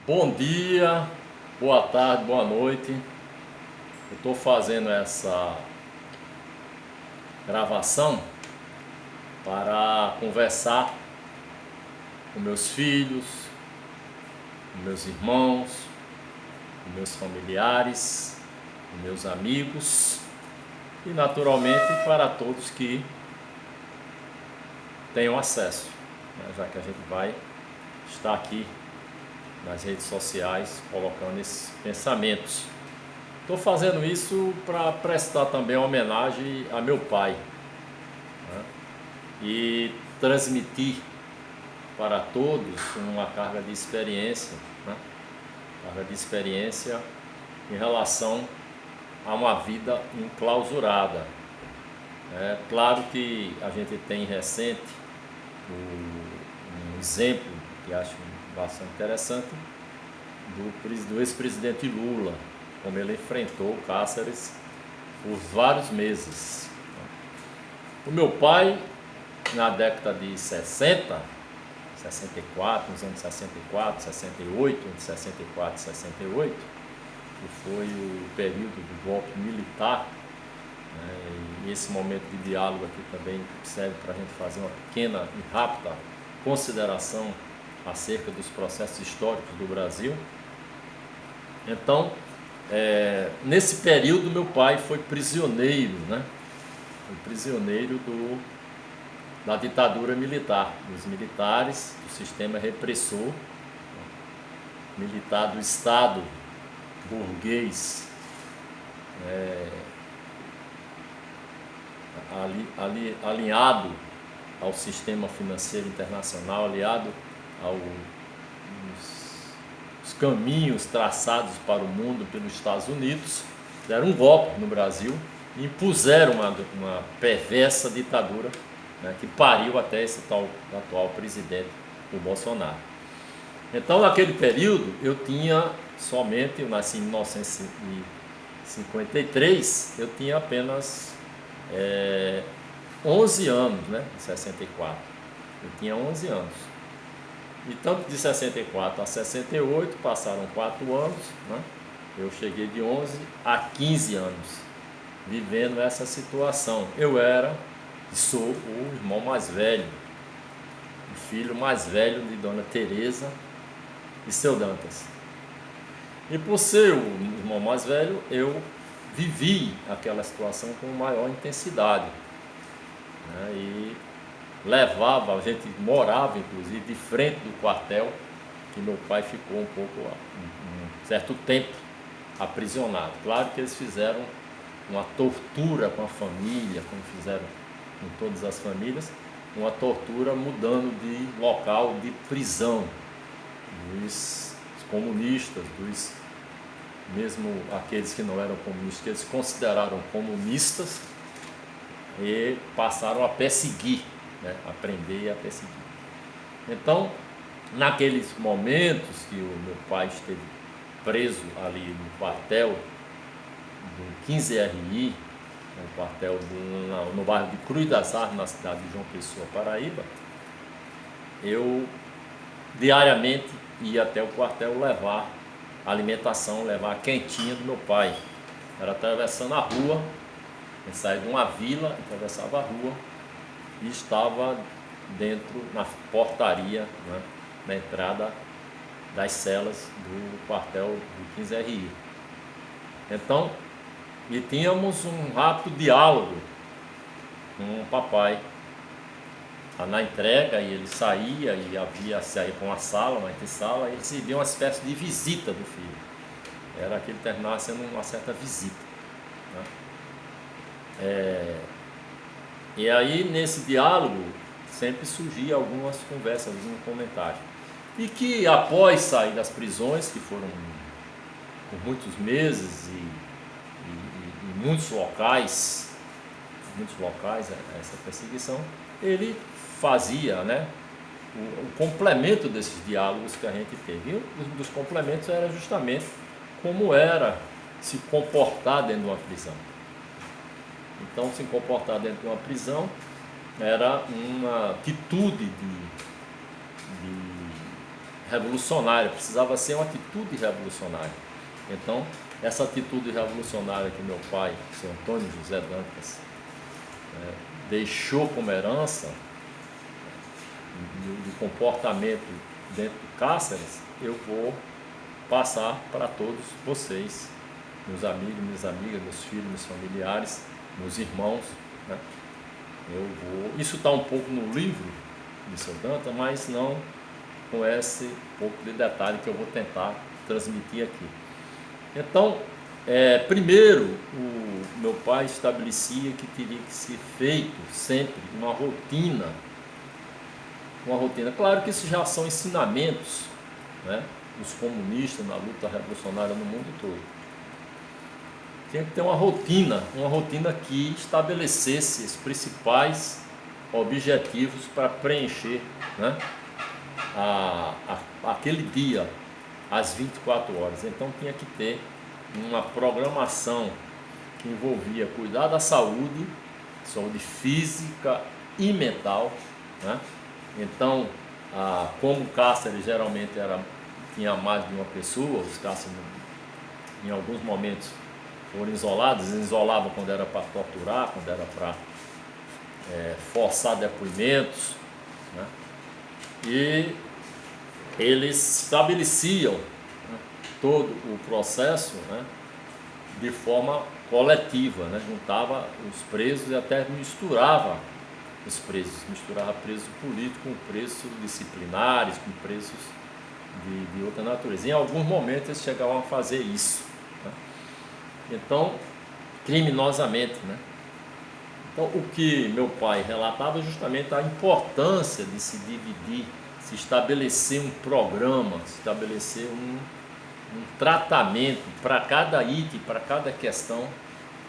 Bom dia, boa tarde, boa noite. Eu estou fazendo essa gravação para conversar com meus filhos, com meus irmãos, com meus familiares, com meus amigos e, naturalmente, para todos que tenham acesso, né? Já que a gente vai estar aqui nas redes sociais colocando esses pensamentos. Estou fazendo isso para prestar também homenagem a meu pai, né? E transmitir para todos uma carga de experiência, né? Carga de experiência em relação a uma vida enclausurada. É claro que a gente tem recente um exemplo que acho bastante interessante do ex-presidente Lula, como ele enfrentou Cáceres por vários meses. O meu pai, na década de 60, 64, nos anos 64, 68, entre 64 e 68, que foi o período do golpe militar, né, e esse momento de diálogo aqui também serve para a gente fazer uma pequena e rápida consideração acerca dos processos históricos do Brasil. Então, nesse período, meu pai foi prisioneiro, né? Foi prisioneiro da ditadura militar, dos militares, do sistema repressor, militar do Estado burguês, alinhado ao sistema financeiro internacional, aliado aos caminhos traçados para o mundo pelos Estados Unidos, deram um golpe no Brasil e impuseram uma perversa ditadura, né, que pariu até esse atual presidente, o Bolsonaro. Então, naquele período, eu nasci em 1953, eu tinha apenas 11 anos, né, em 64. Eu tinha 11 anos. E tanto de 64 a 68 passaram 4 anos, né? Eu cheguei de 11 a 15 anos vivendo essa situação. Eu era e sou o irmão mais velho, o filho mais velho de Dona Teresa e seu Dantas. E por ser o irmão mais velho, eu vivi aquela situação com maior intensidade, né? E a gente morava inclusive de frente do quartel que meu pai ficou um certo tempo aprisionado. Claro que eles fizeram uma tortura com a família, como fizeram com todas as famílias, uma tortura mudando de local de prisão dos comunistas, mesmo aqueles que não eram comunistas, que eles consideraram comunistas, e passaram a perseguir, né? Aprender a perseguir. Então, naqueles momentos que o meu pai esteve preso ali no quartel do 15RI, no quartel no bairro de Cruz das Armas, na cidade de João Pessoa, Paraíba, eu diariamente ia até o quartel levar alimentação, levar a quentinha do meu pai. Era atravessando a rua, eu saía de uma vila, atravessava a rua e estava dentro, na portaria, né, na entrada das celas do quartel do 15RI. Então, e tínhamos um rápido diálogo com o papai. Na entrega, e ele saía e havia sair para uma antessala, e recebia uma espécie de visita do filho. Era que ele terminava sendo uma certa visita, né? E aí, nesse diálogo, sempre surgia algumas conversas, algum comentário. E que após sair das prisões, que foram por muitos meses e muitos locais essa perseguição, ele fazia, né, o complemento desses diálogos que a gente teve. E um dos complementos era justamente como era se comportar dentro de uma prisão. Então, se comportar dentro de uma prisão era uma atitude de revolucionária, precisava ser uma atitude revolucionária. Então, essa atitude revolucionária que meu pai, o senhor Antônio José Dantas, deixou como herança, de comportamento dentro do Cáceres, eu vou passar para todos vocês, meus amigos, minhas amigas, meus filhos, meus familiares, meus irmãos, né? Isso está um pouco no livro de seu Dantas, mas não com esse pouco de detalhe que eu vou tentar transmitir aqui. Então, primeiro, o meu pai estabelecia que teria que ser feito sempre uma rotina. Claro que isso já são ensinamentos, né, dos comunistas na luta revolucionária no mundo todo. Tinha que ter uma rotina que estabelecesse os principais objetivos para preencher, né, aquele dia, às 24 horas. Então tinha que ter uma programação que envolvia cuidar da saúde física e mental, né? Então, como o cárcere geralmente tinha mais de uma pessoa, os cárceres em alguns momentos foram isolados, eles isolavam quando era para torturar, quando era para forçar depoimentos, né? E eles estabeleciam, né, todo o processo, né, de forma coletiva, né? Juntava os presos e até misturava os presos, misturava presos políticos com presos disciplinares, com presos de outra natureza. Em alguns momentos eles chegavam a fazer isso, né? Então, criminosamente, né? Então, o que meu pai relatava é justamente a importância de se dividir, se estabelecer um programa, se estabelecer um tratamento para cada item, para cada questão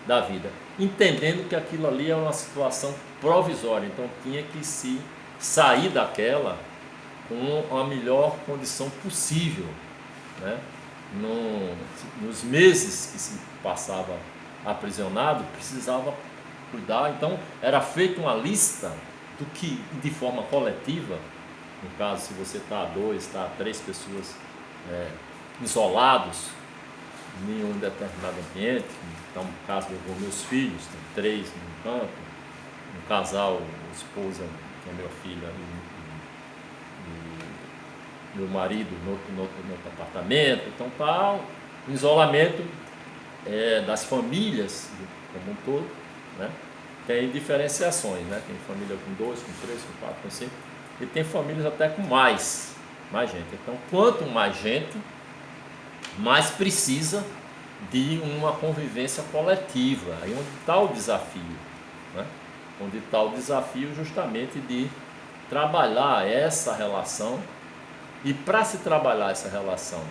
da vida, entendendo que aquilo ali é uma situação provisória, então tinha que se sair daquela com a melhor condição possível, né? Nos meses que se passava aprisionado, precisava cuidar, então era feita uma lista do que, de forma coletiva, no caso, se você está a 2, está a 3 pessoas isolados em um determinado ambiente. Então, no caso, eu vou meus filhos, tem 3 num canto, um casal, esposa, que é meu filho, e meu marido no outro apartamento. Então, está o isolamento das famílias como um todo, né? Tem diferenciações, né? Tem família com 2, com 3, com 4, com 5, e tem famílias até com mais gente. Então, quanto mais gente, mais precisa de uma convivência coletiva. Aí onde está o desafio, né? Onde está o desafio justamente de trabalhar essa relação, e para se trabalhar essa relação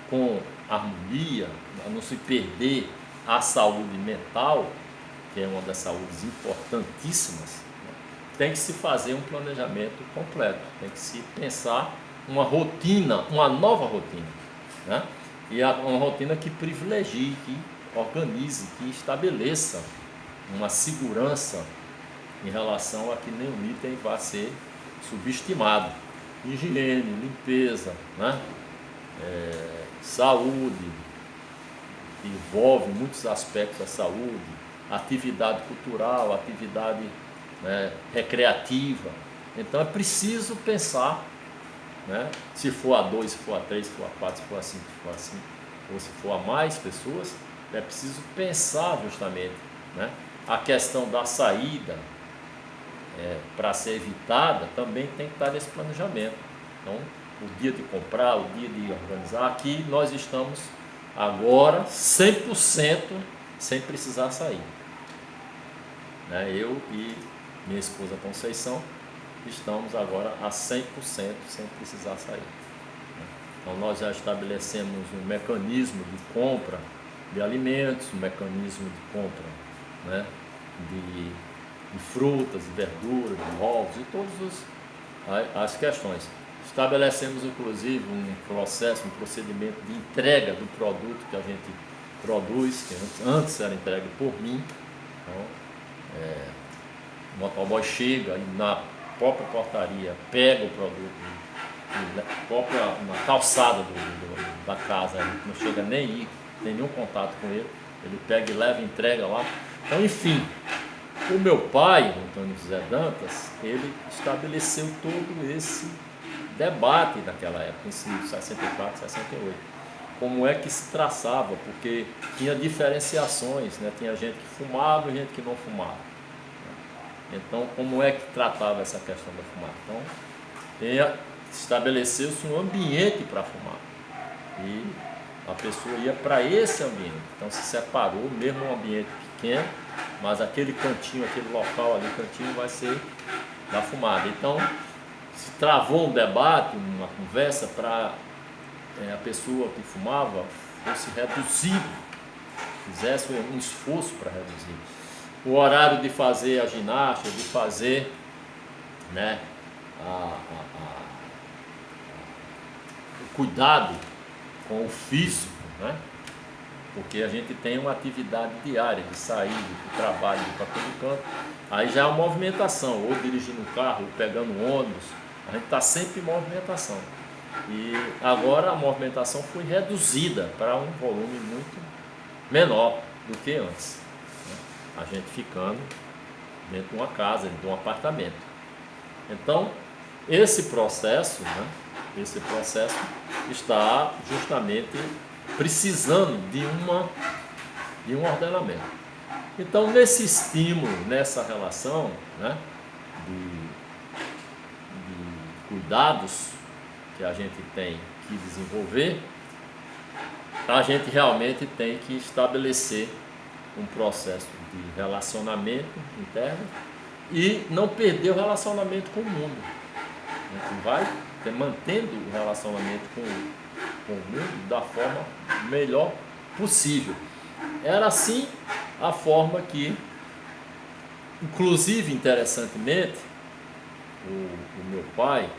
com harmonia, a não se perder a saúde mental, que é uma das saúdes importantíssimas, né? Tem que se fazer um planejamento completo, tem que se pensar uma rotina, uma nova rotina, né? E uma rotina que privilegie, que organize, que estabeleça uma segurança em relação a que nenhum item vai ser subestimado. Higiene, limpeza, né? Saúde, que envolve muitos aspectos da saúde, atividade cultural, atividade, né, recreativa. Então é preciso pensar, né? Se for a 2, se for a 3, se for a 4, se for a 5, se for a 5, ou se for a mais pessoas, é preciso pensar justamente, né? A questão da saída, para ser evitada, também tem que estar nesse planejamento. Então, o dia de comprar, o dia de organizar, aqui nós estamos agora 100% sem precisar sair, né? Eu e minha esposa Conceição estamos agora a 100% sem precisar sair. Então nós já estabelecemos um mecanismo de compra de alimentos, um mecanismo de compra, né, de frutas, de verduras, de ovos e todas as questões. Estabelecemos inclusive um procedimento de entrega do produto que a gente produz, que antes era entregue por mim. Então, o motoboy chega e na própria portaria pega o produto própria na calçada da casa, não chega nem ir, tem nenhum contato com ele, ele pega e leva e entrega lá. Então, enfim, o meu pai, Antônio José Dantas, ele estabeleceu todo esse debate naquela época, em 64, 68. Como é que se traçava, porque tinha diferenciações, né? Tinha gente que fumava e gente que não fumava. Então, como é que tratava essa questão da fumar? Então, estabeleceu-se um ambiente para fumar. E a pessoa ia para esse ambiente. Então, se separou, mesmo um ambiente pequeno, mas aquele cantinho, aquele local ali, cantinho, vai ser da fumada. Então, se travou um debate, uma conversa para a pessoa que fumava fosse reduzido, fizesse um esforço para reduzir. O horário de fazer a ginástica, de fazer, né, o cuidado com o físico, né? Porque a gente tem uma atividade diária de sair do trabalho para todo canto, aí já é uma movimentação, ou dirigindo um carro, ou pegando um ônibus, a gente está sempre em movimentação. E agora a movimentação foi reduzida para um volume muito menor do que antes, né? A gente ficando dentro de uma casa, dentro de um apartamento. Então, esse processo, né, esse processo está justamente precisando de um ordenamento. Então, nesse estímulo, nessa relação, né, de cuidados que a gente tem que desenvolver, a gente realmente tem que estabelecer um processo de relacionamento interno e não perder o relacionamento com o mundo. A gente vai mantendo o relacionamento com o mundo da forma melhor possível. Era assim a forma que, inclusive, interessantemente, o meu pai,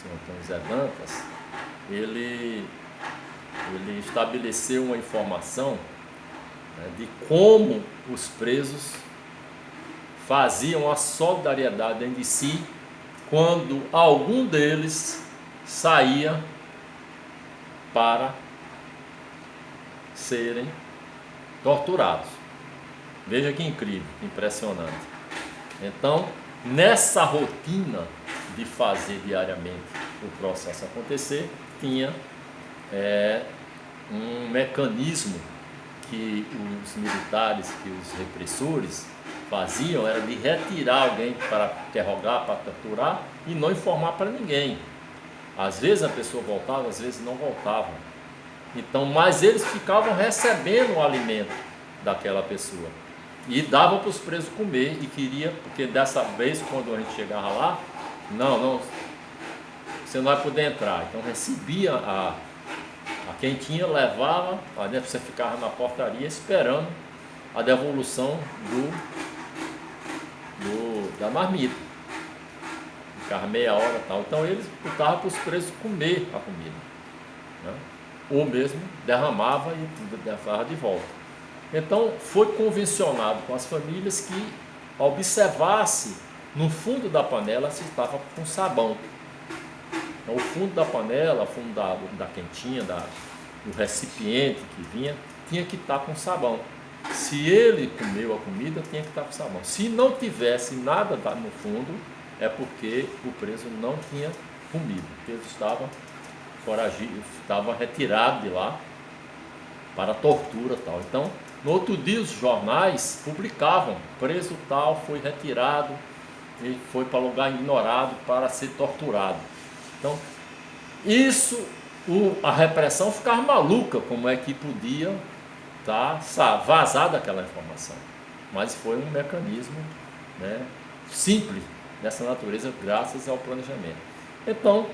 senhor Antônio José Dantas, ele estabeleceu uma informação, né, de como os presos faziam a solidariedade entre si quando algum deles saía para serem torturados. Veja que incrível, impressionante. Então, nessa rotina de fazer diariamente o processo acontecer, tinha um mecanismo que os militares, que os repressores faziam, era de retirar alguém para interrogar, para torturar e não informar para ninguém. Às vezes a pessoa voltava, às vezes não voltava. Então, mas eles ficavam recebendo o alimento daquela pessoa e davam para os presos comer, e queria, porque dessa vez quando a gente chegava lá, não, você não vai poder entrar. Então recebia a quem tinha, levava, aí você ficava na portaria esperando a devolução da marmita. Ficava meia hora e tal. Então eles botavam para os presos comer a comida, né? Ou mesmo derramava e levava de volta. Então foi convencionado com as famílias que observasse no fundo da panela se estava com sabão. Então, o fundo da panela, o fundo da quentinha, do recipiente que vinha, tinha que estar com sabão. Se ele comeu a comida, tinha que estar com sabão. Se não tivesse nada no fundo, é porque o preso não tinha comido. O preso estava foragido, estava retirado de lá para tortura e tal. Então, no outro dia, os jornais publicavam: preso tal foi retirado e foi para lugar ignorado para ser torturado. Então, a repressão ficava maluca, como é que podia estar vazada aquela informação. Mas foi um mecanismo, né, simples dessa natureza, graças ao planejamento. Então,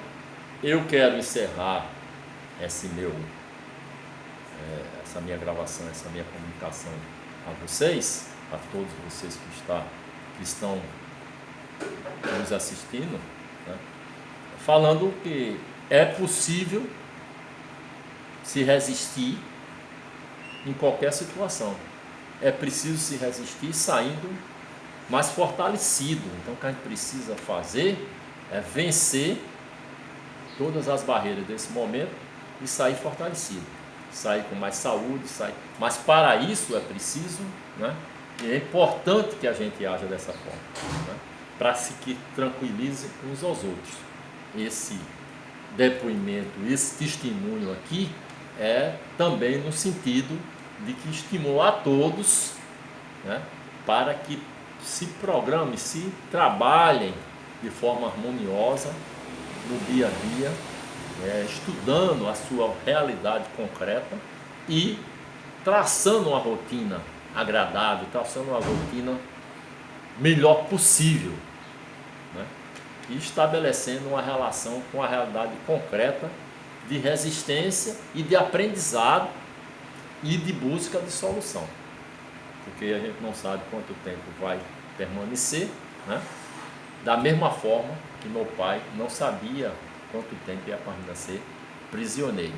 eu quero encerrar essa minha gravação, essa minha comunicação a vocês, a todos vocês que estão nos assistindo, né, falando que é possível se resistir em qualquer situação. É preciso se resistir saindo mais fortalecido. Então, o que a gente precisa fazer é vencer todas as barreiras desse momento e sair fortalecido, sair com mais saúde, mas para isso é preciso, né? E é importante que a gente haja dessa forma, né? Para que tranquilize uns aos outros. Esse depoimento, esse testemunho aqui é também no sentido de que estimula a todos, né? Para que se programem, se trabalhem de forma harmoniosa no dia a dia, estudando a sua realidade concreta e traçando uma rotina agradável, traçando uma rotina melhor possível, né? E estabelecendo uma relação com a realidade concreta de resistência e de aprendizado e de busca de solução, porque a gente não sabe quanto tempo vai permanecer, né? Da mesma forma que meu pai não sabia quanto tempo ia permanecer prisioneiro,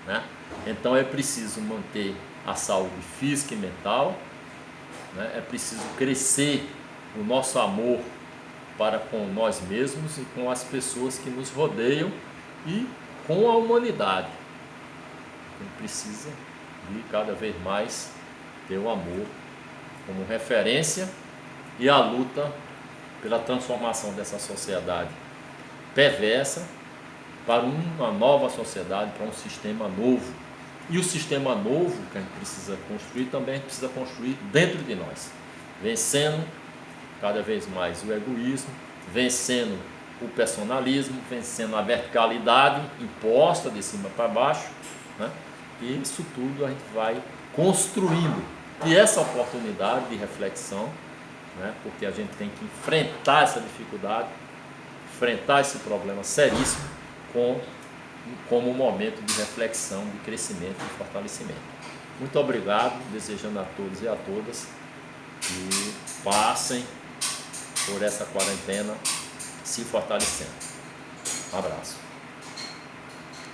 né? Então é preciso manter a saúde física e mental, né? É preciso crescer o nosso amor para com nós mesmos e com as pessoas que nos rodeiam e com a humanidade. A gente precisa de cada vez mais ter o amor como referência e a luta pela transformação dessa sociedade perversa para uma nova sociedade, para um sistema novo. E o sistema novo que a gente precisa construir, também a gente precisa construir dentro de nós, vencendo cada vez mais o egoísmo, vencendo o personalismo, vencendo a verticalidade imposta de cima para baixo, né? E isso tudo a gente vai construindo. E essa oportunidade de reflexão, né? Porque a gente tem que enfrentar essa dificuldade, enfrentar esse problema seríssimo como um momento de reflexão, de crescimento e fortalecimento. Muito obrigado, desejando a todos e a todas que passem por essa quarentena se fortalecendo. Um abraço.